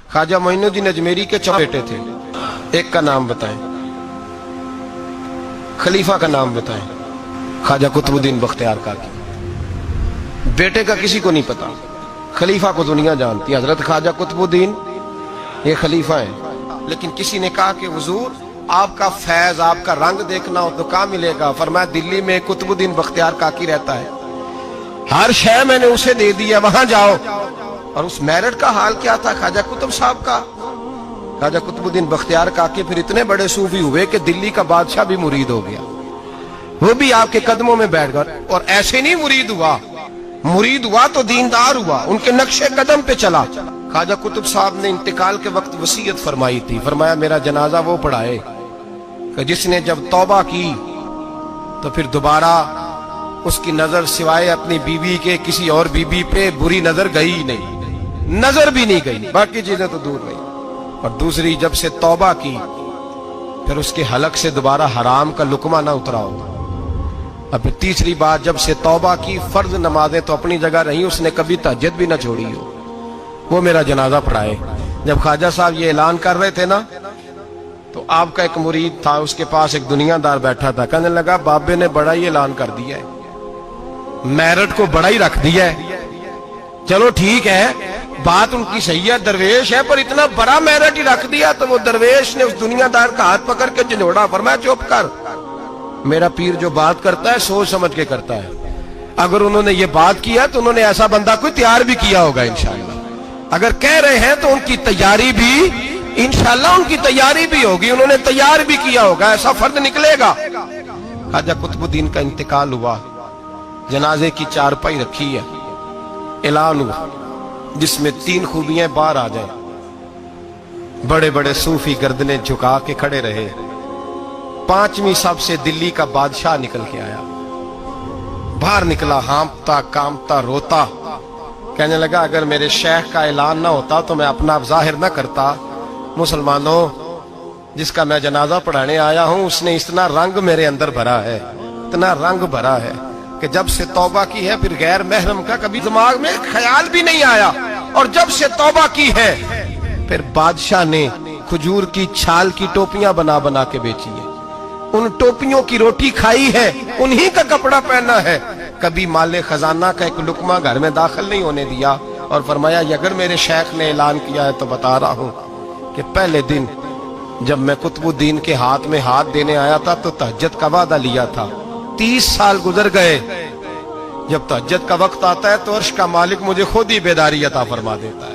ख्वाजा मोइनुद्दीन अजमेरी के 4 बेटे थे। एक का नाम बताएं, खलीफा का नाम बताएं। ख्वाजा कुतुबुद्दीन बख्तियार काकी। बेटे का किसी को नहीं पता, खलीफा को दुनिया जानती है। हजरत ख्वाजा कुतुबुद्दीन ये खलीफा है। लेकिन किसी ने कहा कि हुजूर आपका फैज, आपका रंग देखना हो तो कहाँ मिलेगा? फरमाया दिल्ली में कुतुबुद्दीन बख्तियार काकी रहता है, हर शय मैंने उसे दे दी है, वहां जाओ। और उस मेरठ का हाल क्या था ख्वाजा कुतुब साहब का? ख्वाजा कुतुबुद्दीन बख्तियार काकी फिर इतने बड़े सूफी हुए कि दिल्ली का बादशाह भी मुरीद हो गया, वो भी आपके कदमों में बैठ गया। और ऐसे नहीं मुरीद हुआ तो दीनदार हुआ, उनके नक्शे कदम पे चला। ख्वाजा कुतुब साहब ने इंतकाल के वक्त वसीयत फरमाई थी, फरमाया मेरा जनाजा वो पढ़ाए कि जिसने जब तौबा की तो फिर दोबारा उसकी नजर सिवाय अपनी बीवी के किसी और बीवी पे बुरी नजर गई ही नहीं, नजर भी नहीं गई, बाकी चीजें तो दूर गई। और दूसरी, जब से तौबा की फिर उसके हलक से दोबारा हराम का लुकमा ना उतरा हो। अब तीसरी बात, जब से तौबा की फर्ज नमाजें तो अपनी जगह रही, उसने कभी तहज्जुद भी ना छोड़ी हो, वो मेरा जनाजा पढ़ाए। जब ख्वाजा साहब ये ऐलान कर रहे थे ना, तो आपका एक मुरीद था, उसके पास एक दुनियादार बैठा था, कहने लगा बाबे ने बड़ा ही ऐलान कर दिया है, मेरठ को बड़ा ही रख दिया है। चलो ठीक है, बात उनकी सही है, दरवेश है, पर इतना बड़ा मेरठ ही रख दिया। तो वो दरवेश ने उस दुनियादार का हाथ पकड़ के झंझोड़ा, फरमाया चुप कर, मेरा पीर जो बात करता है सोच समझ के करता है। अगर उन्होंने ये बात किया तो उन्होंने ऐसा बंदा कोई तैयार भी किया होगा इंशाअल्लाह। अगर कह रहे हैं तो उनकी तैयारी भी इंशाअल्लाह उनकी तैयारी भी होगी, उन्होंने तैयार भी किया होगा, ऐसा फर्द निकलेगा। ख्वाजा कुतुबुद्दीन का इंतकाल हुआ, जनाजे की चारपाई रखी है, ऐलान हुआ जिसमें 3 खूबियां बाहर आ जाए। बड़े बड़े सूफी गर्दनें झुका के खड़े रहे। 5वीं सबसे दिल्ली का बादशाह निकल के आया, बाहर निकला, हाँफता कांपता रोता, कहने लगा अगर मेरे शेख का ऐलान ना होता तो मैं अपना जाहिर ना करता। मुसलमानों, जिसका मैं जनाजा पढ़ाने आया हूं उसने इतना रंग मेरे अंदर भरा है, इतना रंग भरा है कि जब से तौबा की है फिर गैर महरम का कभी दिमाग में ख्याल भी नहीं आया। और जब से तौबा की है फिर बादशाह ने खजूर की छाल की टोपियां बना बना के बेची है, उन टोपियों की रोटी खाई है, उन्हीं का कपड़ा पहना है, कभी माले खजाना का एक लुकमा घर में दाखिल नहीं होने दिया। और फरमाया अगर मेरे शेख ने ऐलान किया है तो बता रहा हूं कि पहले दिन जब मैं कुतुबुद्दीन के हाथ में हाथ देने आया था तो तहज्जुद का वादा लिया था, 30 साल गुजर गए। जब तहज्जुद का वक्त आता है तो अर्श का मालिक मुझे खुद ही बेदारी अता फरमा देता है।